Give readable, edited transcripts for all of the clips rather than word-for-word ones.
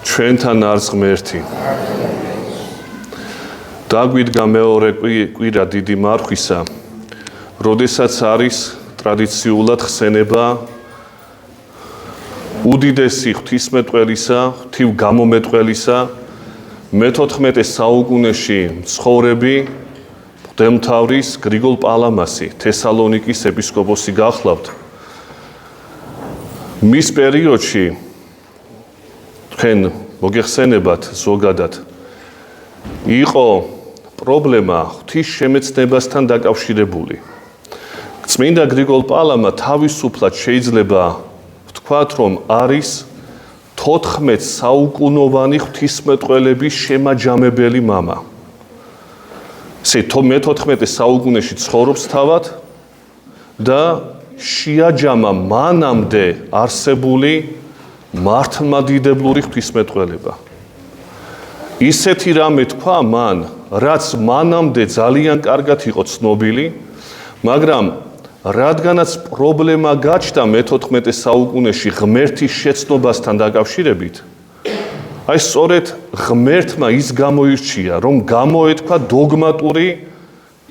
ჩვენთან არის ღმერთი. დაგვიდგა მეორე კვირა დიდი მარხვისა, როდესაც არის ტრადიციულად ხსენება უდიდესი ღვთისმეტყველისა, ღვთივგამომეტყველისა, მე-14 საუკუნეში მცხოვრები მღვდელმთავრის გრიგოლ პალამასი, თესალონიკის ეპისკოპოსი გახლავთ. მის პერიოდში თქვენ მოგეხსენებათ ზოგადად იყო პრობლემა ღვთის შემეცნებასთან დაკავშირებული. წმინდა გრიგოლ პალამა თავისუფლად შეიძლება ვთქვათ, რომ არის 14 საუკუნოვანი ღვთისმეტყველების შემაჯამებელი მამა. ესე მე-14 საუკუნეში ცხოვრობს თავად და შეაჯამა მანამდე არსებული მართლმადიდებლური ღვთისმეტყველება. ისეთი რამე თქვა მან, რაც მანამდე ძალიან კარგად იყო ცნობილი, მაგრამ რადგანაც პრობლემა გაჩნდა მე-14 საუკუნეში ღმერთის შეცნობასთან დაკავშირებით, აი სწორედ ღმერთმა ის გამოირჩია, რომ გამოეთქვა დოგმატური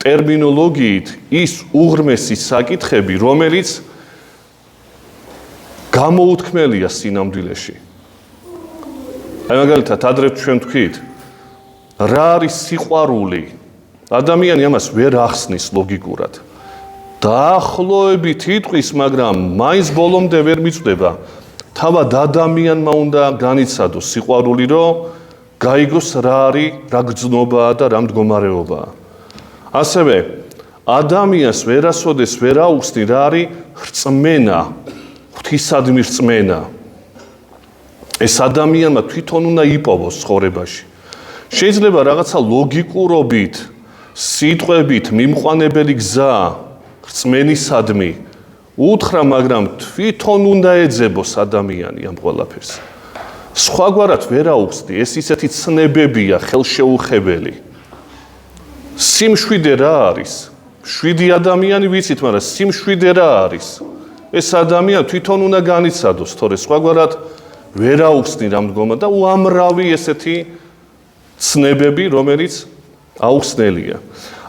ტერმინოლოგიით ის უღრმესი საკითხები, რომელიც გამოუთქმელია სინამდვილეში. აი მაგალითად, ადრე ჩვენ თქვით, რა არის სიყვარული? ადამიანი ამას ვერ ახსნის ლოგიკურად. დაახლოებით იტყვის, მაგრამ მაინც ბოლომდე ვერ მიწვდება. თავად ადამიანმა უნდა განიცადოს სიყვარული, რომ გაიგოს რა არის, რა გრძნობაა და რა მდგომარეობაა. ასევე ადამიანს ვერასოდეს ვერ აუხსნი რა არის რწმენა, ღვთისადმი რწმენა. ეს ადამიანმა თვითონ უნდა იპოვოს ცხოვრებაში. შეიძლება რაღაცა ლოგიკურობით, სიტყვებით მიმყვანებელი გზა რწმენისადმი უთხრა, მაგრამ თვითონ უნდა ეძებოს ადამიანი ამ ყველაფერს. სხვაგვარად ვერ აუხსნი, ეს ისეთი ცნებებია ხელშეუხებელი. სიმშვიდე რა არის? 7 ადამიანი ვიცით, მაგრამ სიმშვიდე რა არის? ეს ადამიანი თვითონ უნდა განიცადოს, თორე სხვაგვარად ვერ აუხსნი რა მდგომა და უამრავი ესეთი ცნებები, რომელიც აუხსნელია.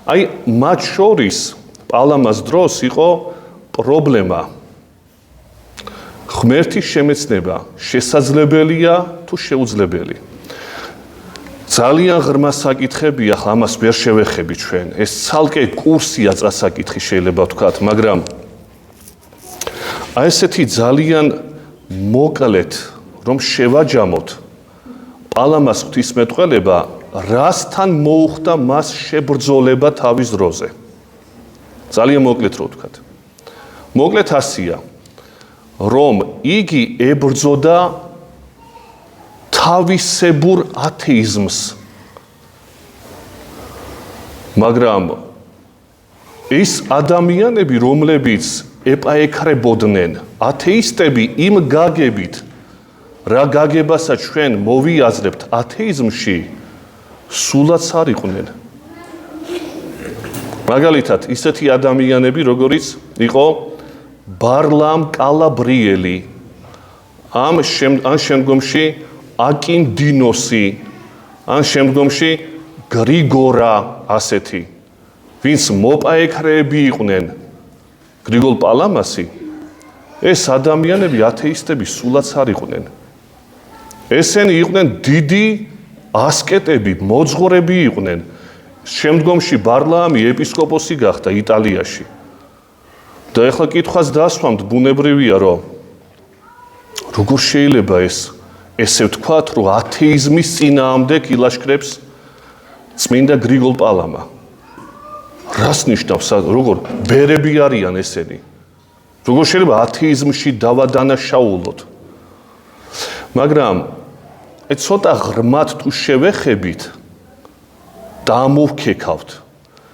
აი მათ შორის პალამას დროს იყო პრობლემა. ღმერთის შემეცნება შესაძლებელია თუ შეუძლებელი? ძალიან ღრმა საკითხებია, ახლა ამას ვერ შევეხები ჩვენ. ეს ცალკე კურსია წასაკითხი შეიძლება ვთქვათ, მაგრამ აი ესეთი ძალიან მოკლედ რომ შევაჯამოთ პალამას ღვთისმეტყველება, რასთან მოუხდა მას შებრძოლება თავის დროზე. ძალიან მოკლედ რო ვთქვათ. მოკლედ ასია, რომ იგი ებრძოდა თავისებურ ათეიზმს. მაგრამ ის ადამიანები, რომლებიც ეპაექრებოდნენ, ათეისტები იმ გაგებით, რა გაგებასაც ჩვენ მოვიაზრებთ ათეიზმში, სულაც არ იყვნენ. მაგალითად, ისეთი ადამიანები, როგორიც იყო ბარლამ კალაბრიელი, ამ შემდგომში აკინდინოსი, ან შემდგომში გრიგორა ასეთი, ვინც მოპაექრეები იყვნენ გრიგოლ პალამასი, ეს ადამიანები ათეისტები სულაც არ იყვნენ. ესენი იყვნენ დიდი ასკეტები, მოძღვრები იყვნენ. შემდგომში ბარლამი ეპისკოპოსი გახდა იტალიაში. და ეხლა კითხვას დასვამთ, ბუნებრივია, რომ როგორ შეიძლება ესე ვთქვათ, რომ ათეიზმის წინააღმდეგ ილაშქრებს წმინდა გრიგოლ პალამა. რას ნიშნავს, როგორ ბერები არიან ესენი? როგორ შეიძლება ათეიზმში დავადანაშაულოთ? მაგრამ ცოტა ღრმად თუ შევეხებით და ამოვქეკავთ,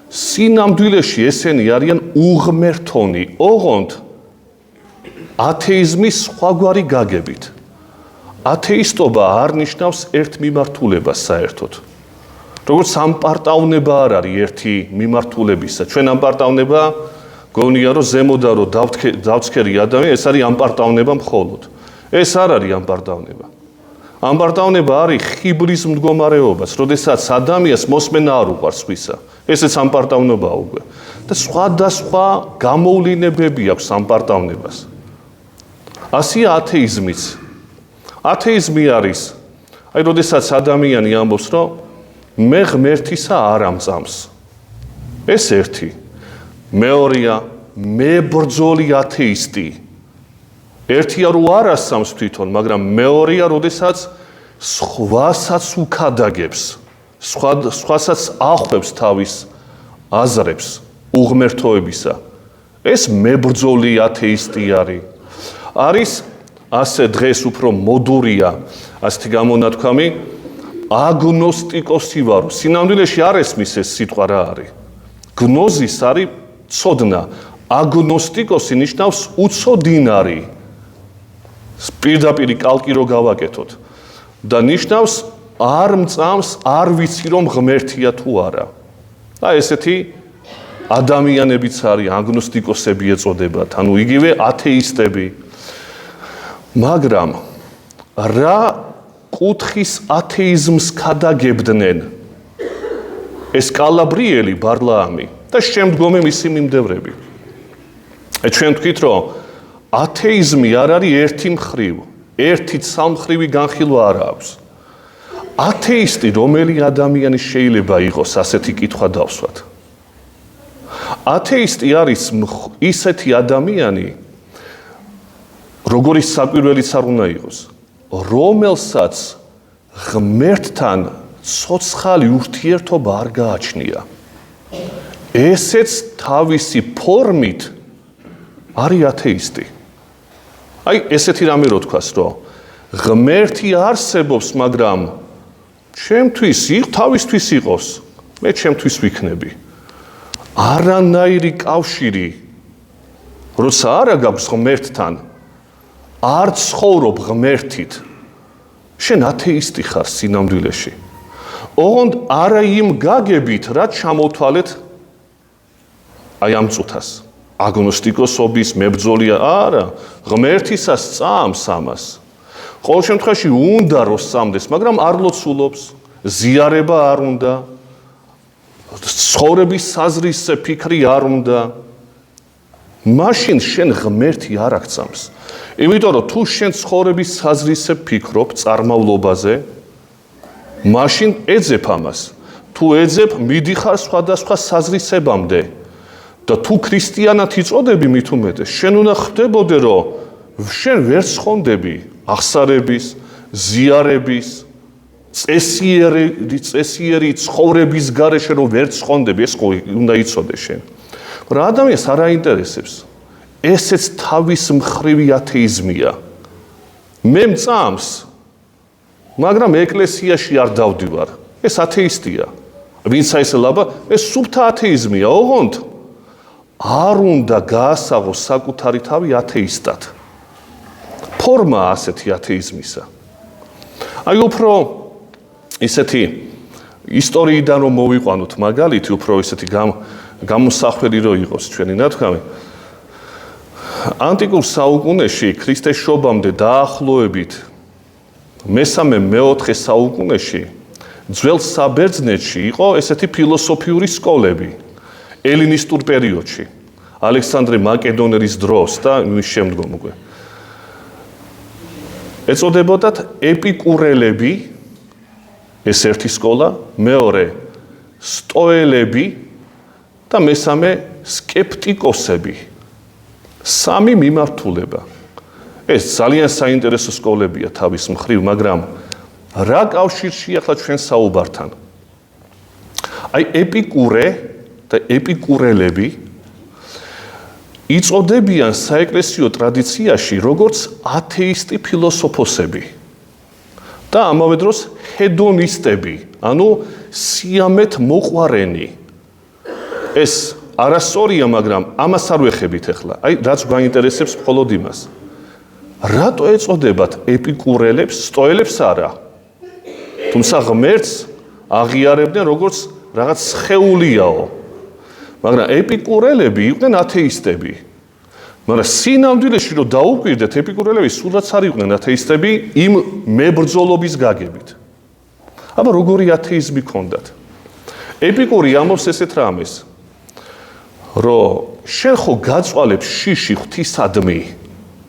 სინამდვილეში ესენი არიან უღმერთონი, ოღონდ ათეიზმის სხვაგვარი გაგებით. ათეისტობა არ ნიშნავს ერთმიმართულებას საერთოდ. როგორც ამპარტავნება არ არის ერთი მიმართულებისა. ჩვენ ამპარტავნება გონია, რომ ზემოდან რომ დავცქერი ადამიანი, ეს არის ამპარტავნება მხოლოდ. ეს არ არის ამპარტავნება. ამპარტავნება არის ხიბლის მდგომარეობაც, როდესაც ადამიანს მოსმენა არ უყვარს სხვისა. ესეც ამპარტავნებაა უკვე. და სხვადასხვა გამოვლინებები აქვს ამპარტავნებას. ასია ათეიზმიც. ათეიზმი არის, აი, როდესაც ადამიანი ამბობს, რომ მე ღმერთისა არ ამწამს. ეს ერთი. მეორეა, მე ბრძოლი ათეისტი. ერთია რომ არ ასწამს თვითონ, მაგრამ მეორეა, როდესაც სხვასაც უკადაგებს, სხვასაც ახვევს თავის აზრებს უღმერთოებისა. ეს მებრძოლი ათეისტი არის. არის ასე დღეს უფრო მოდურია, ასეთი გამონათქვამი, აგნოსტიკოსი ვარო. სინამდვილეში არ ესმის ეს სიტყვა რა არის. გნოზის არის ცოდნა. აგნოსტიკოსი ნიშნავს უცოდინარი. პირდაპირ კალკი რო გავაკეთოთ და ნიშნავს არ მწამს, არ ვიცი რომ ღმერთია თუ არა. და ესეთი ადამიანებიც არის აგნოსტიკოსები ეწოდებათ, ანუ იგივე ათეისტები. მაგრამ რა კუთხის ათეიზმს ქადაგებდნენ ეს კალაბრიელი ბარლაამი და შემდგომი მისი მიმდევრები. ჩვენ ვთქვით, რომ ათეიზმი არ არის ერთი მხრივ, ერთით სამმხრივი განხილვა არ აქვს. ათეისტი რომელი ადამიანი შეიძლება იყოს, ასეთი კითხვა დავსვათ. ათეისტი არის ისეთი ადამიანი, როგორი საკვირველიც არ უნდა იყოს, რომელსაც ღმერთთან ცოცხალი ურთიერთობა არ გააჩნია. ესეც თავისი ფორმით არის ათეისტი. აი, ესეთი რამე რო თქვას, რომ ღმერთი არსებობს, მაგრამ ჩემთვის თავისთვის იყოს, მე ჩემთვის ვიქნები. არანაირი კავშირი, როცა არა გაქვს ღმერთთან, არ ცხოვრობ ღმერთით, შენ ათეისტი ხარ სინამდვილეში. ოღონდ არა იმ გაგებით, რაც ჩამოთვალეთ აი ამ წუთას. აგნოსტიკოსობის მებრძოლია, არა, ღმერთისას წამს ამას. ყოველ შემთხვევაში უნდა რომ სწამდეს, მაგრამ არ ლოცულობს, ზიარება არ უნდა, ცხოვრების საზრის ფიქრი არ უნდა. მაშინ შენ ღმერთი არ აღწამს. იმიტომ რომ თუ შენ ცხოვრების საზრისზე ფიქრობ წარმავლობაზე, მაშინ ეძებ ამას. თუ ეძებ, მიდიხარ სხვადასხვა საზრისებამდე. და თუ ქრისტიანად იწოდები მით უმეტეს, შენ უნდა ხვდებოდე, რომ შენ ვერ ცხონდები აღსარების, ზიარების, წესიერი ცხოვრების გარეშე რომ ვერ ცხონდები, ეს ხო უნდა იცოდე შენ. მაგრამ ადამიანს არ აინტერესებს. ესეც თავის მხრივი ათეიზმია. მე მწამს, მაგრამ ეკლესიაში არ დავდივარ. ეს ათეისტია. ვინც აი ეს ლაბა, ეს სუფთა ათეიზმია, ოღონდ არ უნდა გაასაღოს საკუთარი თავი ათეისტად. ფორმა ასეთი ათეიზმისა. აი უფრო ისეთი ისტორიიდან რომ მოვიყვანოთ მაგალითი, უფრო ისეთი გამოსახველი რო იყოს ჩვენი ნათქვამი. ანტიკურ საუკუნეში ქრისტეს შობამდე დაახლოებით მესამე-მეოთხე საუკუნეში ძველ საბერძნეთში იყო ესეთი ფილოსოფიური სკოლები. ელინისტურ პერიოდში, ალექსანდრე მაკედონელის დროს და მის შემდგომ უკვე. ეწოდებოდათ ეპიკურელები, ეს ერთი სკოლა, მეორე სტოელები და მესამე სკეპტიკოსები. სამი მიმართულება. ეს ძალიან საინტერესო სკოლებია თავის მხრივ, მაგრამ რა კავშირში ახლა ჩვენ საუბართან? აი ეპიკურე და ეპიკურელები იწოდებიან საეკლესიო ტრადიციაში როგორც ათეისტი ფილოსოფოსები და ამავე დროს ჰედონისტები, ანუ სიამეთ მოყვარენი. ეს არასწორია, მაგრამ ამას არ ვეხებით ახლა. აი, რაც გვაინტერესებს მხოლოდ იმას. რატო ეწოდებათ ეპიკურელებს, სტოელებს არა? თუმცა ღმერთს აღიარებდნენ როგორც რაღაც სხეულიაო. მაგრამ ეპიკურელები იყვნენ ათეისტები მაგრამ სინამდვილეში რომ დაუკვირდეთ, ეპიკურელები სულაც არ იყვნენ ათეისტები იმ მებრძოლობის გაგებით. აბა როგორი ათეიზმი ჰქონდათ? ეპიკური ამბობს ესეთ რამეს, რომ შენ ხო გაწვალებ შიში ღვთისადმი,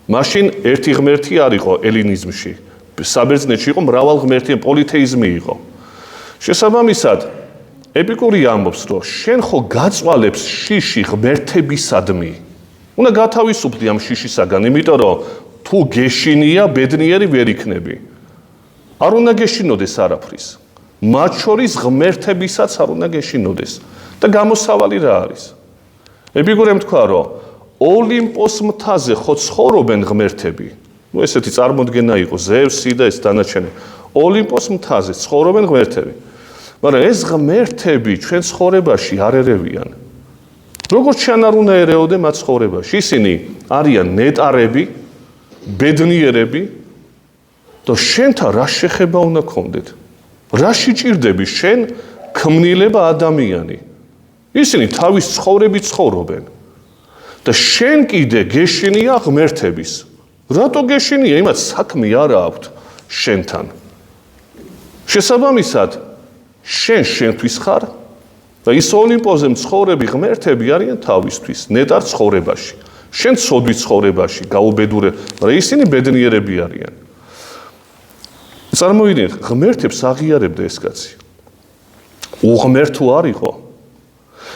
მაშინ ერთი ღმერთი არ იყო ელინიზმში, საბერძნეთში იყო მრავალღმერთი, პოლითეიზმი იყო. შესაბამისად, ეპიკური ამბობს, რომ შენ ხო გაწვალებს შიში ღმერთებისადმი, უნდა გათავისუფლდი ამ შიშისაგან, იმიტომ რომ თუ გეშინია, ბედნიერი ვერ იქნები. არ უნდა გეშინოდეს არაფრის. მათ შორის ღმერთებისაც არ უნდა გეშინოდეს. და გამოსავალი რა არის? ეპიკურემ თქვა, რომ ოლიმპოს მთაზე ხო ცხოვრობენ ღმერთები. ნუ ესეთი წარმოდგენა იყო ზევსი და ეს დანარჩენი. ოლიმპოს მთაზე ცხოვრობენ ღმერთები. მაგრამ ეს ღმერთები ჩვენ ცხოვრებაში არ ერევიან. როგორც ჩან არ უნდა ერეოდე მათ ცხოვრებაში. ისინი არიან ნეტარები, ბედნიერები და შენთან რა შეხება უნდა გქონდეთ? რა შეჭirdები შენ ქმნილება ადამიანი? ისინი თავის ცხოვრებით ცხოვრობენ. და შენ კიდე გეშინია ღმერთების. რატო გეშინია? იმათ საქმე არ აქვთ შენთან. შესაბამისად, შენ შენთვის ხარ და ის ოლიმპოზე მცხოვრები ღმერთები არიან თავისთვის, ნეტარ ცხოვრებაში. შენ ცოდვით ცხოვრებაში გაუბედურე, მაგრამ ისინი ბედნიერები არიან. წარმოიდგინეთ, ღმერთებს აღიარებდა ეს კაცი. უღმერთო არ იყო.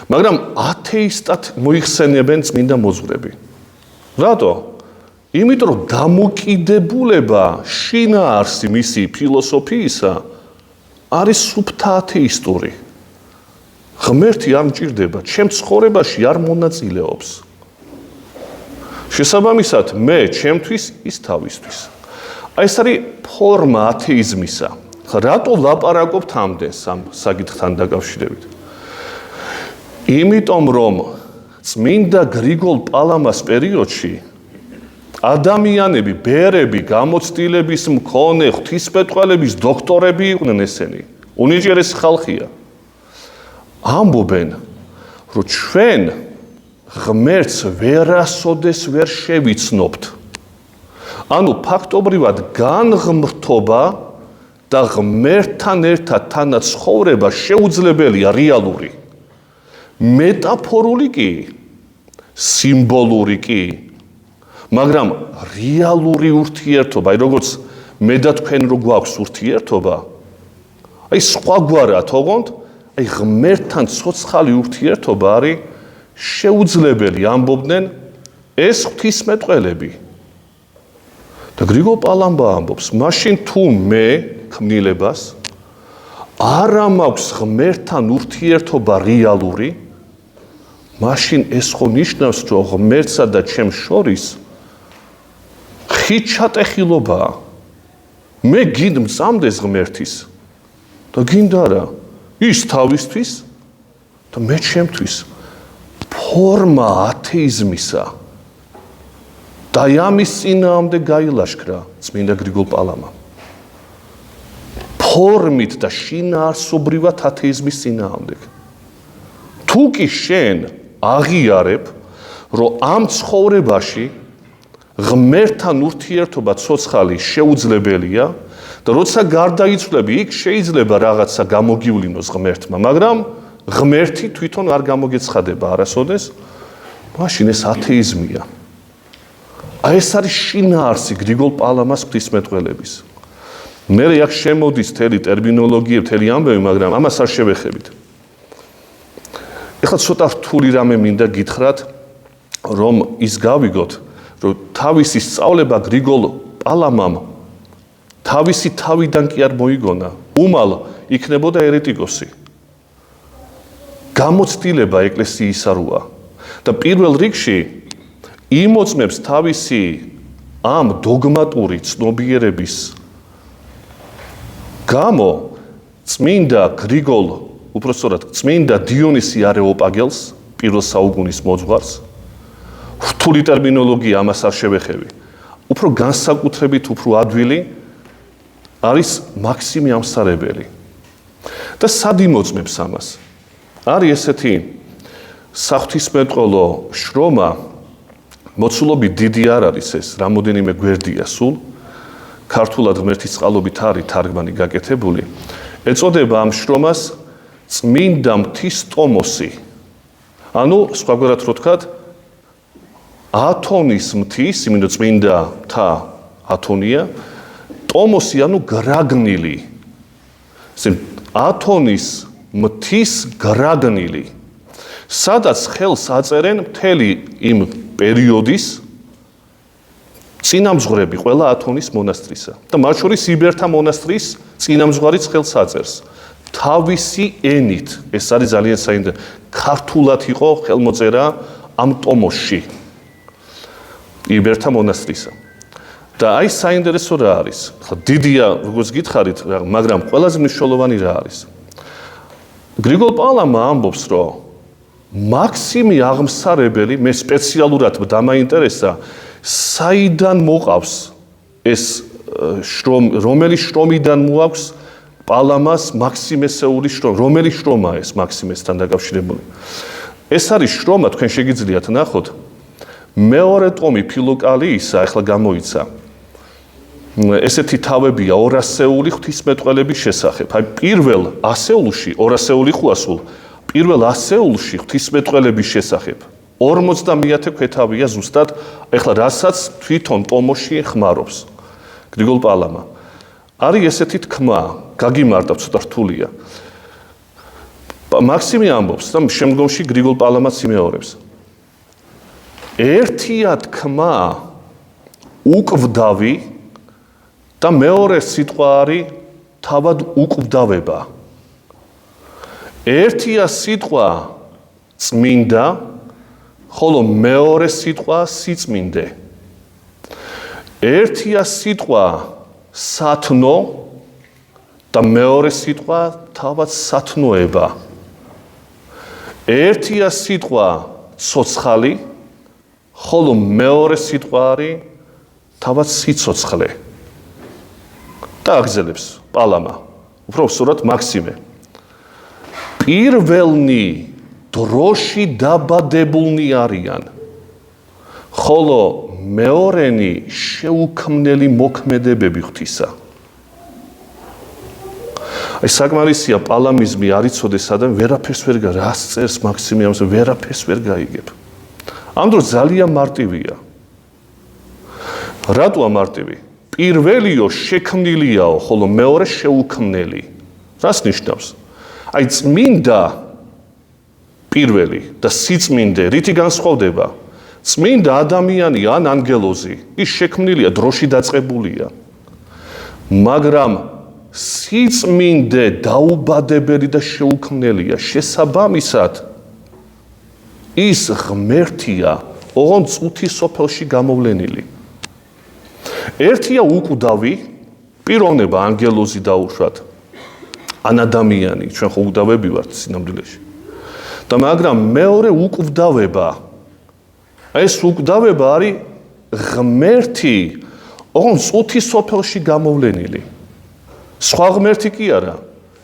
მაგრამ ათეისტად მოიხსენებენ წმინდა მოძღვრები. რატო? იმიტომ რომ დამოკიდებულება შინაარსი მისი ფილოსოფიისა არის სუფთა ათეისტური. ღმერთი არ მჭირდება, ჩემ ცხოვრებაში არ მონაწილეობს. შესაბამისად, მე ჩემთვის ის თავისთვის. აი ეს არის ფორმა ათეიზმისა. რატო ლაპარაკობთ ამდენს ამ საკითხთან დაკავშირებით? იმიტომ რომ წმინდა გრიგოლ პალამას პერიოდში ადამიანები, ბერები, გამოცდილების მქონე, ღვთისმეტყველების დოქტორები იყვნენ ესენი. უნიჭიერესი ხალხია. ამბობენ, რომ ჩვენ ღმერთს ვერასოდეს ვერ შევიცნობთ. ანუ ფაქტობრივად განღმრთობა და ღმერთთან ერთად თანაცხოვრება შეუძლებელია რეალური. მეტაფორული კი, სიმბოლური კი, მაგრამ რეალური ურთიერთობა, აი როგორც მე და თქვენ რო გვაქვს ურთიერთობა, აი სხვაგვარად ოღონდ, აი ღმერთთან ცოცხალი ურთიერთობა არის შეუძლებელი, ამბობდნენ ეს ღვთისმეტყველები. და გრიგოლ პალამა ამბობს, მაშინ თუ მე ქმნილებას არ მაქვს ღმერთთან ურთიერთობა რეალური, მაშინ ეს ხო ნიშნავს, რომ ღმერთსა და ჩემს შორის ხით ჩატეხილობაა. მე გინდ მწამდეს ღმერთის და გინდა რა, ის თავისთვის და მე ჩემთვის. ფორმა ათეიზმისა და ამის წინააღმდეგ გაილაშქრა წმინდა გრიგოლ პალამა. ფორმით და შინაარსობრივად ათეიზმის წინააღმდეგ. თუ კი შენ აღიარებ, რომ ამ ცხოვრებაში ღმერთთან ურთიერთობა ცოცხალი შეუძლებელია და როცა გარდაიცვლები, იქ შეიძლება რაღაცა გამოგივლინოს ღმერთმა, მაგრამ ღმერთი თვითონ არ გამოგეცხადება არასოდეს, მაშინ ეს ათეიზმია. აი ეს არის შინაარსი გრიგოლ პალამას ღვთისმეტყველების. მე აქ შემოდის მთელი ტერმინოლოგია, მთელი ამბები, მაგრამ ამას არ შევეხებით. ეხლა ცოტა რთული რამე მინდა გითხრათ, რომ ის გავიგოთ, რომ თავისი სწავლება გრიგოლ პალამამ თავისი თავიდან კი არ მოიგონა, უმალ იქნებოდა ერეტიკოსი. გამოცდილება ეკლესიისა როა და პირველ რიგში იმოწმებს თავისი ამ დოგმატური ცნობიერების გამო წმინდა გრიგოლ, უпростоრად წმინდა დიონისი არეოპაგელს, პირველ საუკუნის მოძღვარს, რთული ტერმინოლოგია ამას არ შევეხები. უფრო განსაკუთრებით უფრო ადვილი არის მაქსიმე ამსარებელი. და სად იმოწმებს ამას? არის ესეთი საღვთისმეტყველო შრომა, მოცულობი დიდი არ არის ეს, რამოდენიმე გვერდია სულ. ქართულად ღმერთის წყალობით არის თარგმანი გაკეთებული. ეწოდება ამ შრომას წმინდა მთის ტომოსი. ანუ სხვაგვარად რო ვთქვათ, ათონის მთის, იმიტომ წმინდა მთა ათონია, ტომოსი ანუ გრაგნილი. ათონის მთის გრაგნილი. სადაც ხელს აწერენ მთელი იმ პერიოდის წინამძღვრები ყველა ათონის მონასტრისა. და მათ შორის იბერთა მონასტრის წინამძღვარიც ხელს აწერს. თავისი ენით, ეს არის ძალიან საინტერესო. ქართულად იყო ხელმოწერა ამ ტომოსში. იბერთა მონასტრისა. და აი საინტერესო რა არის? დიდია, როგორც გითხარით, მაგრამ ყველაზე მნიშვნელოვანი რა არის? გრიგოლ პალამა ამბობს, რომ მაქსიმი აღმსარებელი მე სპეციალურად დამაინტერესა, საიდან მოყავს ეს რომელი შრომიდან მოაქვს პალამას მაქსიმესეული შრომა, რომელი შრომაა ეს მაქსიმესთან დაკავშირებული. ეს არის შრომა, თქვენ შეგიძლიათ ნახოთ, მეორე ტომი ფილოკალიისა, ახლა გამოიცა. ესეთი თავებია 200-ეული ღვთისმეტყველების შესახებ. აი პირველ ასეულში, 200-ეული ხო ასულ, პირველ ასეულში ღვთისმეტყველების შესახებ 50-ე ქვეთავია ზუსტად, ახლა რასაც თვითონ ტომოში ხმარობს გრიგოლ პალამა. არის ესეთი თქმა, გაგიმარტავ, ცოტა რთულია. მაქსიმი ამბობს და შემდგომში გრიგოლ პალამაც იმეორებს. ერთია თქმა უკვდავი და მეორე სიტყვა არის თავად უკვდავება. ერთია სიტყვა წმინდა, ხოლო მეორე სიტყვა სიწმინდე. ერთია სიტყვა სათნო და მეორე სიტყვა თავად სათნოება. ერთია სიტყვა ცოცხალი, ხოლო მეორე სიტყვა არის თავად სიცოცხლე. და აგზელებს პალამა, უფრო სწორად მაქსიმე. პირველნი დროში დაბადებულნი არიან, ხოლო მეორენი შეუქმნელი მოქმედებები ღვთისა. აი საკმარისია პალამიზმი არ იცოდეს ადამიანი, ვერაფერს ვერ რას წერს მაქსიმე ამას, ვერაფერს ვერ გაიგებ. ამ დროს ძალიან მარტივია. რატო მარტივი? პირველიო შექმნილიაო, ხოლო მეორე შეუქმნელი. რას ნიშნავს? აი წმინდა პირველი და სიწმინდე რითი განსხვავდება? წმინდა ადამიანი ან ანგელოზი, ის შექმნილია, დროში დაწყებულია. მაგრამ სიწმინდე დაუბადებელი და შეუქმნელია. შესაბამისად ის ღმერთია, ოღონდ წუთის სოფელში გამოვლენილი. ერთია უკვდავი, პიროვნება ანგელოზი დაუშვათ, ან ადამიანი, ჩვენ ხო უკვდავები ვართ სინამდვილეში. და მაგრამ მეორე უკვდავება, ეს უკვდავება არის ღმერთი, ოღონდ წუთის სოფელში გამოვლენილი. სხვა ღმერთი კი არა.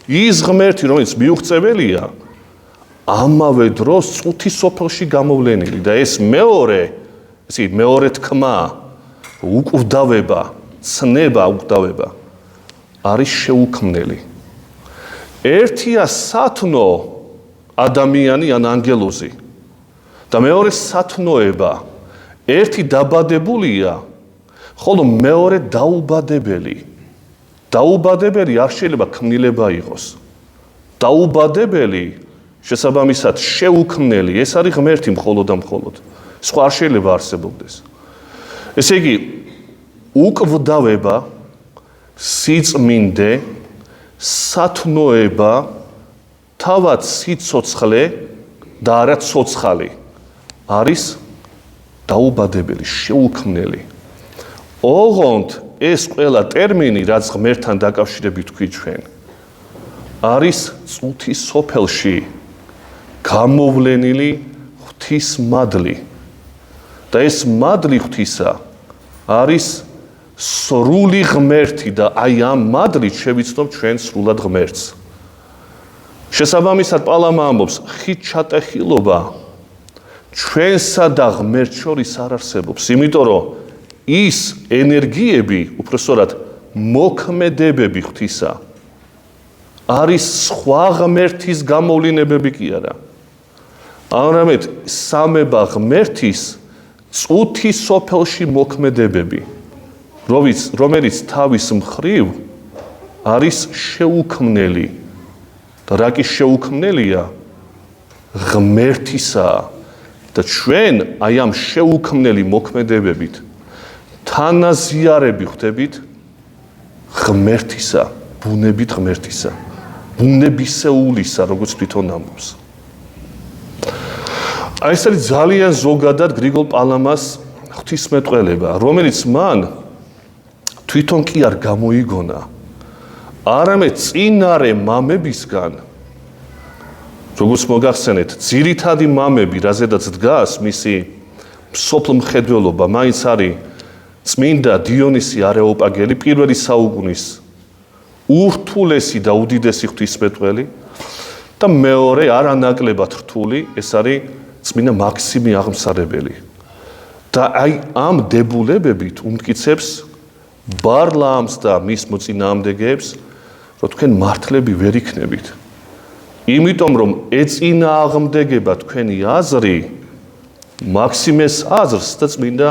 ის ღმერთი, რომელიც მიუღწეველია, ამავე დროს წუთის სოფელში გამოვლენილი და ეს მეორე თქმა, უკვდავება, ცნება უკვდავება არის შეუქმნელი. ერთია სათნო ადამიანი ან ანგელოზი და მეორე სათნოება. ერთი დაბადებულია, ხოლო მეორე დაუბადებელი. დაუბადებელი არ შეიძლება ქმნილება იყოს. დაუბადებელი შესაბამისად შეუქმნელი, ეს არის ღმერთი მხოლოდ და მხოლოდ. სხვა არ შეიძლება არსებობდეს. ესე იგი, უკვდავება, სიწმინდე, სათნოება, თავად სიცოცხლე და არა ცოცხალი არის დაუბადებელი, შეუქმნელი. ოღონდ ეს ყველა ტერმინი, რაც ღმერთთან დაკავშირებით ვთქვით ჩვენ, არის წუთის სოფელში გამოვლენილი ღვთის მადლი. და ეს მადლი ღვთისა არის სრული ღმერთი და აი ამ მადლით შევიცნობ ჩვენ სრულად ღმერთს. შესაბამისად პალამა ამბობს, ხით ჩატეხილობა ჩვენსა და ღმერთს შორის არ არსებობს, იმიტომ რომ ის ენერგიები, უпроსტად მოქმედებები ღვთისა არის სხვა ღმერთის გამოვლინებები კი არა. არამედ სამება ღმერთის წუთის სოფელში მოქმედებები, რომელიც თავის მხრივ არის შეუქმნელი. და რა კი შეუქმნელია? ღმერთისაა. და ჩვენ აი ამ შეუქმნელი მოქმედებებით თანაზიარები ხვდებით ღმერთისა, ბუნებით ღმერთისა, ბუნებისეულისა, როგორც თვითონ ამბობს. აი ეს არის ძალიან ზოგადად გრიგოლ პალამას ღვთისმეტყველება, რომელიც მან თვითონ კი არ გამოიგონა, არამედ წინარე მამებისგან, როგორც მოგახსენეთ, ძირითადი მამები, რაზედაც დგას მისი სოფლმხედველობა, მაინც არის წმინდა დიონისი არეოპაგელი, პირველი საუკუნის ურთულესი და უდიდესი ღვთისმეტყველი და მეორე არანაკლებად რთული, ეს არის წმინდა მაქსიმე აღმსარებელი. და აი ამ დებულებებით უმტკიცებს ბარლამს და მის მოწინააღმდეგეებს, რომ თქვენ მართლები ვერ იქნებით. იმიტომ რომ ეწინააღმდეგება თქვენი აზრი მაქსიმეს აზრს და წმინდა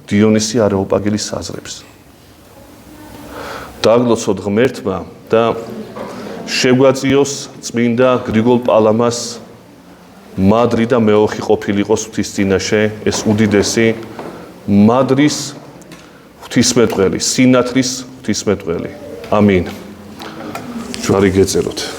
დიონისი არეოპაგელის აზრებს. დაგლოცოთ ღმერთმა და შეგვაწიოს წმინდა გრიგოლ პალამას მადრი და მეოხი ყოფილიყოს ღვთის წინაშე ეს უდიდესი მადრის ღვთისმეტყველი, სინათლის ღვთისმეტყველი. ამინ. ჯვარი გეწეროთ.